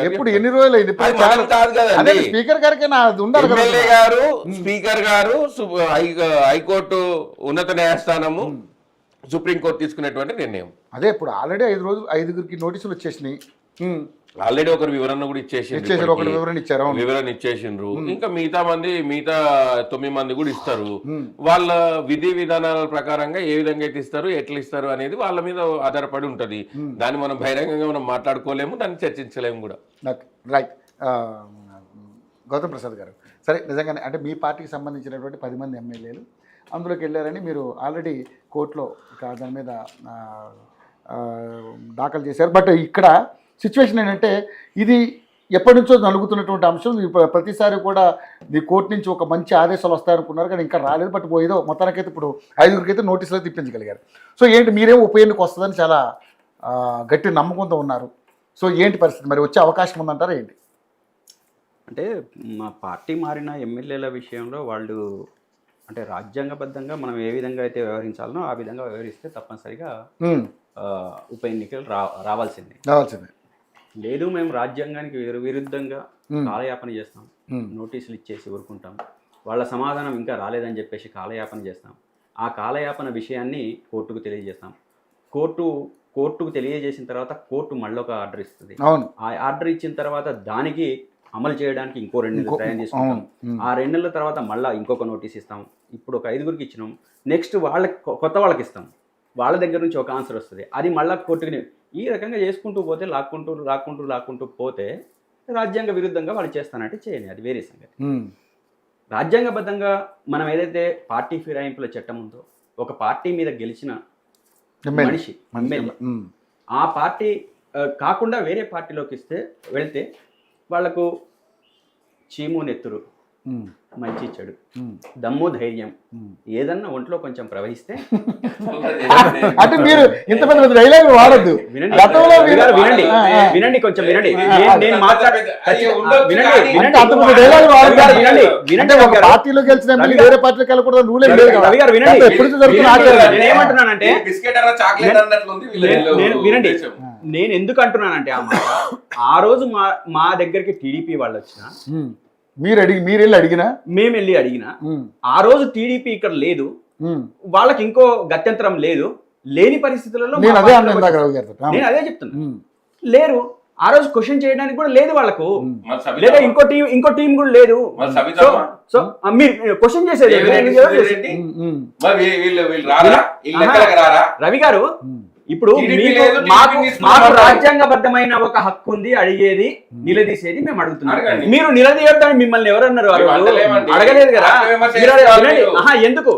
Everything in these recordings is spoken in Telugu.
ఎప్పుడు ఎన్ని రోజులు అయింది? అది మనం కాదు కదండి. స్పీకర్ గారికి ఉండాలి కదా. ఎమ్మెల్యే గారు, స్పీకర్ గారు, హైకోర్టు, ఉన్నత న్యాయస్థానము, సుప్రీంకోర్టు తీసుకునేటువంటి నిర్ణయం. అదే ఇప్పుడు ఆల్రెడీ 5 నోటీసులు వచ్చేసినాయి. ఆల్రెడీ ఒకరు వివరణ కూడా ఇచ్చేసిండ్రు. ఒకటి వివరణ ఇచ్చారు. వివరణ ఇచ్చేసిండ్రు. ఇంకా మిగతా 9 మంది కూడా ఇస్తారు. వాళ్ళ విధి విధానాల ప్రకారంగా ఏ విధంగా అయితే ఇస్తారు, ఎట్లా ఇస్తారు అనేది వాళ్ళ మీద ఆధారపడి ఉంటది. దాన్ని మనం బహిరంగంగా మనం మాట్లాడుకోలేము, దాన్ని చర్చించలేము కూడా. రైట్. గౌతమ్ ప్రసాద్ గారు, సరే నిజంగానే అంటే మీ పార్టీకి సంబంధించినటువంటి 10 మంది ఎమ్మెల్యేలు అందులోకి వెళ్ళారని మీరు ఆల్రెడీ కోర్టులో దాని మీద దాఖలు చేశారు. బట్ ఇక్కడ సిచ్యువేషన్ ఏంటంటే ఇది ఎప్పటి నుంచో నలుగుతున్నటువంటి అంశం. ప్రతిసారి కూడా మీ కోర్టు నుంచి ఒక మంచి ఆదేశాలు వస్తాయనుకున్నారు, కానీ ఇంకా రాలేదు. బట్ ఏదో మొత్తానికైతే ఇప్పుడు 5 నోటీసులు అయితే ఇప్పించగలిగారు. సో ఏంటి, మీరేం ఉప ఎన్నిక వస్తుందని చాలా గట్టి నమ్మకంతో ఉన్నారు. సో ఏంటి పరిస్థితి, మరి వచ్చే అవకాశం ఉందంటారా ఏంటి? అంటే మా పార్టీ మారిన ఎమ్మెల్యేల విషయంలో వాళ్ళు అంటే రాజ్యాంగబద్ధంగా మనం ఏ విధంగా అయితే వ్యవహరించాలనో ఆ విధంగా వ్యవహరిస్తే తప్పనిసరిగా ఉప ఎన్నికలు రావాల్సిందే. లేదు మేము రాజ్యాంగానికి విరుద్ధంగా కాలయాపన చేస్తాం, నోటీసులు ఇచ్చేసి ఊరుకుంటాం, వాళ్ళ సమాధానం ఇంకా రాలేదని చెప్పేసి కాలయాపన చేస్తాం. ఆ కాలయాపన విషయాన్ని కోర్టుకు తెలియజేస్తాం. కోర్టుకు తెలియజేసిన తర్వాత కోర్టు మళ్ళీ ఒక ఆర్డర్ ఇస్తుంది. ఆ ఆర్డర్ ఇచ్చిన తర్వాత దానికి అమలు చేయడానికి ఇంకో 2 నెలలు టైం తీసుకుంటాం. ఆ 2 నెలల తర్వాత మళ్ళీ ఇంకొక నోటీస్ ఇస్తాం. ఇప్పుడు ఒక 5 ఇచ్చినాం, నెక్స్ట్ కొత్త వాళ్ళకి ఇస్తాం. వాళ్ళ దగ్గర నుంచి ఒక ఆన్సర్ వస్తుంది, అది మళ్ళీ కోర్టుకి. ఈ రకంగా చేసుకుంటూ పోతే లాక్కుంటూ పోతే రాజ్యాంగ విరుద్ధంగా వాళ్ళు చేస్తానంటే చేయని, అది వేరే సంగతి. రాజ్యాంగబద్ధంగా మనం ఏదైతే పార్టీ ఫిరాయింపుల చట్టం ఉందో, ఒక పార్టీ మీద గెలిచిన మనిషి ఆ పార్టీ కాకుండా వేరే పార్టీలోకి వెళ్తే వాళ్లకు చీము నెత్తురు, మంచి చెడు, దమ్ము ధైర్యం ఏదన్నా ఒంట్లో కొంచెం ప్రవహిస్తే అంటే మీరు ఇంత పెద్ద డైలాగ్ వాడద్దు. వినండి కొంచెం వినండి. పార్టీలో గెలిచిన వేరే పార్టీలోకి వెళ్ళకూడదు రూల్ ఏం లేదు. ఏమంటున్నానంటే వినండి, నేను ఎందుకు అంటున్నానంటే ఆ రోజు మా దగ్గరికి టీడీపీ వాళ్ళు వచ్చిన మీరు వెళ్ళి అడిగినా ఆ రోజు టీడీపీ ఇక్కడ లేదు, వాళ్ళకి ఇంకో గత్యంతరం లేదు, లేని పరిస్థితులలో నేను అదే చెప్తున్నా, లేరు. ఆ రోజు క్వశ్చన్ చేయడానికి కూడా లేదు వాళ్ళకు, లేదా ఇంకో టీం కూడా లేదు. సో మీరు క్వశ్చన్ చేసేది రవి గారు. ఇప్పుడు మాకు రాజ్యాంగబద్ధమైన ఒక హక్కు ఉంది, అడిగేది నిలదీసేది మేము అడుగుతున్నాం. మీరు నిలదీయొద్దని మిమ్మల్ని ఎవరన్నారు? అడగలేదు కదా. ఎందుకు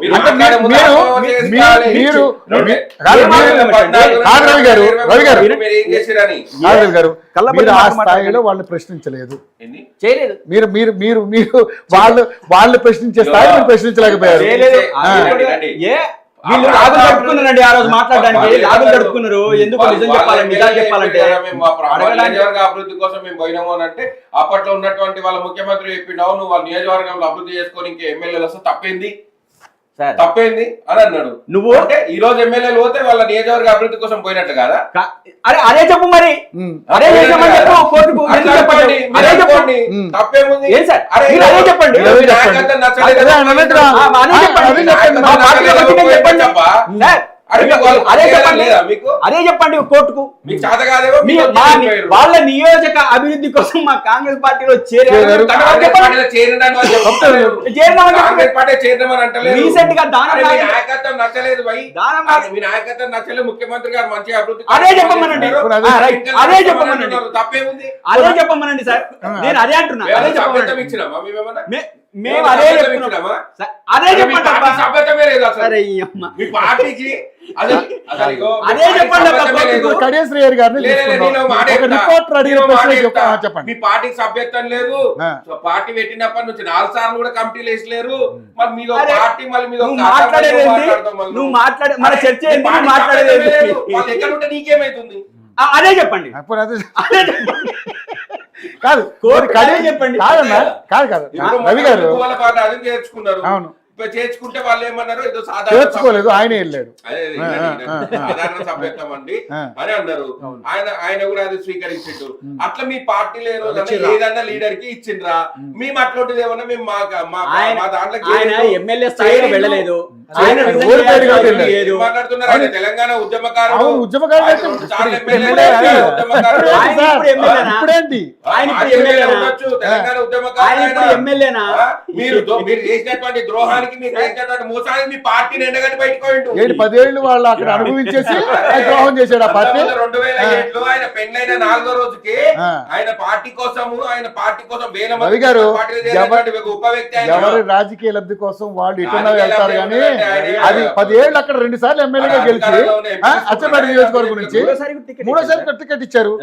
స్థాయిలో వాళ్ళు ప్రశ్నించలేదు, చేయలేదు. మీరు వాళ్ళు ప్రశ్నించే స్థాయి ప్రశ్నించలేకపోయారు. వీళ్ళు లాగులు గడుపుకున్నారండి ఆ రోజు మాట్లాడడానికి, లాగులు గడుపుకున్నారు. ఎందుకు నిజం చెప్పాలంటే, నిజాలు చెప్పాలంటే అభివృద్ధి కోసం మేము పోయినాము అని అంటే అప్పట్లో ఉన్నటువంటి వాళ్ళ ముఖ్యమంత్రి చెప్పిండు, అవును వాళ్ళ నియోజకవర్గంలో అభివృద్ధి చేసుకొని ఇంకా ఎమ్మెల్యేలు వస్తే తప్పేంది అని అన్నాడు. నువ్వు అంటే ఈ రోజు ఎమ్మెల్యేలు పోతే వాళ్ళ నియోజకవర్గ అభివృద్ధి కోసం పోయినట్టు కదా? అదే చెప్పు మరి, అదే చెప్పండి. తప్పేముంది? అదే చెప్పండి. అదే చెప్పండి కోర్టుకు. వాళ్ళ నియోజక అభివృద్ధి కోసం మా కాంగ్రెస్ పార్టీలో రీసెంట్ గా నాయకత్వం నచ్చలేదు, ముఖ్యమంత్రి గారు మంచిగా అభివృద్ధి. అదే చెప్పమనండి, తప్పేముంది? అదే చెప్పమనండి సార్, నేను అదే అంటున్నా. అదే చెప్పమనండి, మేము అదే చెప్తున్నామా? అదే చెప్పండి. మీ పార్టీకి అదే చెప్పండి. మీ పార్టీకి సభ్యత్వం లేదు, పార్టీ పెట్టినప్పటి నుంచి 4 సార్లు కూడా కమిటీలు వేసలేరు. మరి మీరు పార్టీ నువ్వు మాట్లాడే మన చర్చ మాట్లాడేది ఎక్కడ ఉంటే నీకేమైతుంది? అదే చెప్పండి. కాదు చెప్పండి. కాదు రవి గారు, అది నేర్చుకున్నారు. అవును, చేర్చుకుంటే వాళ్ళు ఏమన్నారు ఏదో సాధారణ చేర్చుకోలేదు, ఆయనే వెళ్ళాడు. సాధారణ సభ్యత్వం అండి అని అన్నారు. ఆయన కూడా అది స్వీకరించిండు. అట్లా మీ పార్టీలో ఏ రోజు ఏదన్నా లీడర్ కి ఇచ్చిండ్రా? మేము అట్లాంటిది ఏమన్నా మేము మా దాంట్లో ఎమ్మెల్యే స్థాయిలో వెళ్ళలేదు. మాట్లాడుతున్నారు ఆయన తెలంగాణ ఉద్యమకారుడు. తెలంగాణ ఉద్యమకారుడు. మీరు చేసినటువంటి ద్రోహానికి మీరు చేసినటువంటి మోసానికి మీ పార్టీని ఎండగట్టి బయటకోండు. 10 ఏళ్ళు వాళ్ళు అక్కడ అనుభవించేసి ద్రోహం చేశాడు ఆ పార్టీ. 2007లో ఆయన పెళ్ళైన 4వ రోజుకి ఆయన పార్టీ కోసం వేల మంది ఉప వ్యక్తి ఎవరి రాజకీయ లబ్ధి కోసం వాళ్ళు ఎటున్నా వెళ్తారు కానీ అది 10 ఏళ్ళు అక్కడ 2 సార్లు ఎమ్మెల్యేగా గెలిచి అచ్చంపేట నియోజకవర్గం నుంచి 3సారి టికెట్ ఇచ్చారు.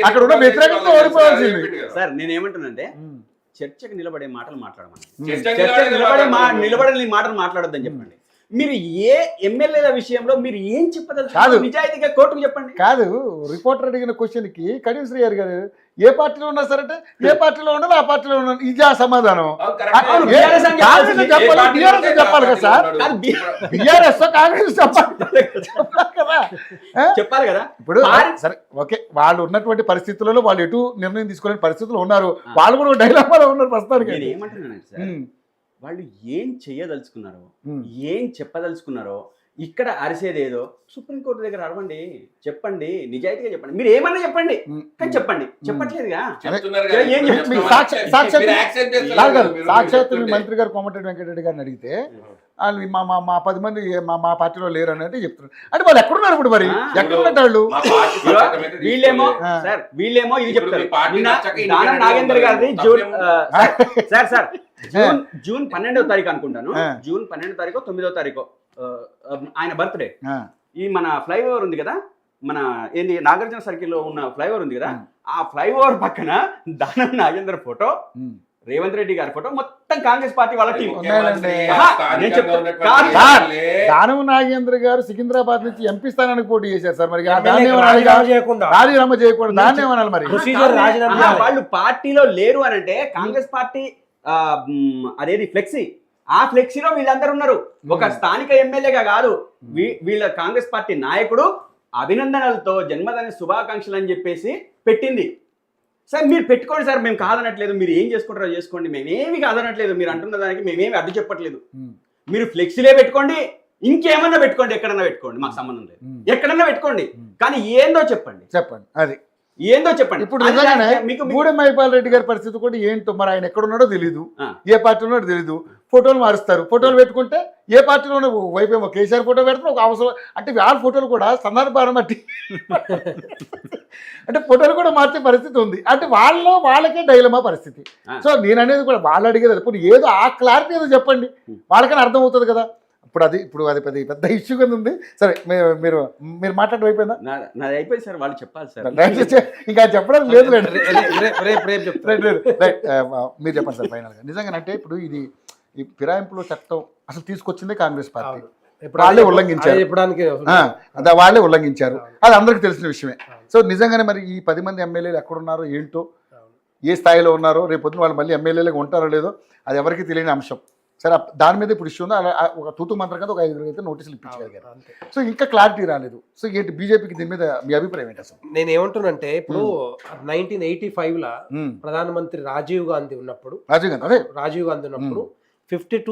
అక్కడ ఉన్న వ్యతిరేకంగా ఓడిపోవాల్సింది. సార్ నేనేమంటున్నానంటే చర్చకు నిలబడే మాటలు మాట్లాడమని, నిలబడే మాటలు మాట్లాడొద్దని చెప్పండి. మీరు ఏ ఎమ్మెల్యేల విషయంలో మీరు ఏం చెప్పదలుచుకున్నారు? నిజాయితీగా కోర్టుకు చెప్పండి. కాదు, రిపోర్టర్ అడిగిన క్వశ్చన్ కి కడియం శ్రీహరి గారు ఏ పార్టీలో ఉన్నా సరే ఏ పార్టీలో ఉండాలి ఆ పార్టీలో ఉన్నాను ఇదే సమాధానం. చెప్పాలి కదా సార్, బీఆర్ఎస్ కాంగ్రెస్ చెప్పాలి కదా. ఇప్పుడు సరే ఓకే, వాళ్ళు ఉన్నటువంటి పరిస్థితులలో వాళ్ళు ఎటు నిర్ణయం తీసుకునే పరిస్థితులు ఉన్నారు. వాళ్ళు కూడా డైలామాలో ఉన్నారు ప్రస్తుతానికి. నేను ఏమంటున్నాను సార్, వాళ్ళు ఏం చెయ్యదలుచుకున్నారో ఏం చెప్పదలుచుకున్నారో ఇక్కడ అరిసేదేదో సుప్రీంకోర్టు దగ్గర అడవండి, చెప్పండి, నిజాయితీగా చెప్పండి. మీరు ఏమన్నా చెప్పండి కానీ చెప్పండి. చెప్పట్లేదుగా. సాక్షాత్ మంత్రి గారు కోమటిరెడ్డి వెంకటరెడ్డి గారిని అడిగితే వాళ్ళు మా 10 మంది మా పార్టీలో లేరు అని చెప్తున్నారు. అంటే వాళ్ళు ఎక్కడున్నారు ఇప్పుడు? మరి ఎక్కడ ఉన్నట్టు వాళ్ళు? వీళ్ళేమో ఇది చెప్తారు. దానం నాగేందర్ గారిది జూన్ 12వ తారీఖు అనుకుంటాను. జూన్ 12వ తారీఖు 9వ తారీఖు ఆయన బర్త్డే. ఈ మన ఫ్లైఓవర్ ఉంది కదా, మన ఏంది నాగార్జున సర్కిల్ లో ఉన్న ఫ్లైఓవర్ ఉంది కదా, ఆ ఫ్లైఓవర్ పక్కన దానం నాగేందర్ ఫోటో, రేవంత్ రెడ్డి గారి ఫోటో, మొత్తం కాంగ్రెస్ పార్టీ వాళ్ళ టీం. దానం నాగేంద్ర గారు సికింద్రాబాద్ నుంచి ఎంపీ స్థానానికి పోటీ చేశారు సార్. మరి రాజీనామా చేయకూడదు, దాన్ని ఏమనాలి మరి? వాళ్ళు పార్టీలో లేరు అని అంటే కాంగ్రెస్ పార్టీ అదేది ఫ్లెక్సీ, ఆ ఫ్లెక్సీలో వీళ్ళందరూ ఉన్నారు. ఒక స్థానిక ఎమ్మెల్యేగా కాదు, వీళ్ళ కాంగ్రెస్ పార్టీ నాయకుడు అభినందనలతో జన్మదిన శుభాకాంక్షలు అని చెప్పేసి పెట్టింది. సార్ మీరు పెట్టుకోండి సార్, మేము కాదనట్లేదు. మీరు ఏం చేసుకుంటారో చేసుకోండి, మేమేమి కాదనట్లేదు. మీరు అంటున్న దానికి మేమేమి అడ్డు చెప్పట్లేదు. మీరు ఫ్లెక్సీలే పెట్టుకోండి, ఇంకేమన్నా పెట్టుకోండి, ఎక్కడన్నా పెట్టుకోండి, మాకు సంబంధం లేదు. ఎక్కడన్నా పెట్టుకోండి, కానీ ఏందో చెప్పండి. అది ఏందో చెప్పండి. ఇప్పుడు నిజంగానే గూడెం మైపాల్ రెడ్డి గారి పరిస్థితి కూడా ఏంటో మరి. ఆయన ఎక్కడున్నాడో తెలీదు, ఏ పార్టీలో ఉన్నాడో తెలీదు. ఫోటోలు మారుస్తారు. ఫోటోలు పెట్టుకుంటే ఏ పార్టీలో వైపేమో కేసీఆర్ ఫోటో పెడతారు, ఒక అవసరం అంటే వాళ్ళ ఫోటోలు కూడా సందర్భాన్ని బట్టి అంటే ఫోటోలు కూడా మార్చే పరిస్థితి ఉంది. అంటే వాళ్ళకే డైలమా పరిస్థితి. సో నేను అనేది కూడా వాళ్ళు అడిగేది ఇప్పుడు ఏదో ఆ క్లారిటీ ఏదో చెప్పండి, వాళ్ళకని అర్థం అవుతుంది కదా. ఇప్పుడు అది పెద్ద ఇష్యూ కింద ఉంది. సరే మీరు మాట్లాడడం అయిపోయిందా? నాది అయిపోయింది సార్, వాళ్ళు చెప్పాలి సార్. ఇంకా చెప్పడం లేదు. మీరు చెప్పండి సార్ ఫైనల్గా. నిజంగానంటే ఇప్పుడు ఈ ఫిరాయింపుల చట్టం అసలు తీసుకొచ్చిందే కాంగ్రెస్ పార్టీ. వాళ్ళే ఉల్లంఘించారు, అది అందరికీ తెలిసిన విషయమే. సో నిజంగానే మరి ఈ 10 మంది ఎమ్మెల్యేలు ఎక్కడున్నారో ఏంటో, ఏ స్థాయిలో ఉన్నారో, రేపొద్దున వాళ్ళు మళ్ళీ ఎమ్మెల్యేలుగా ఉంటారో లేదో అది ఎవరికి తెలియని అంశం. సరే దాని మీద ఇప్పుడు ఇష్యూ ఉంది. అలా ఒక తూతు మంత్రం కదా, ఒక 5 అయితే నోటీసులు ఇప్పించగలిగారు. సో ఇంకా క్లారిటీ రాలేదు. సో ఏంటి బీజేపీకి దీని మీద మీ అభిప్రాయం ఏంటి అసలు? నేను ఏమంటున్నానంటే ఇప్పుడు 1985లో ప్రధానమంత్రి రాజీవ్ గాంధీ ఉన్నప్పుడు 52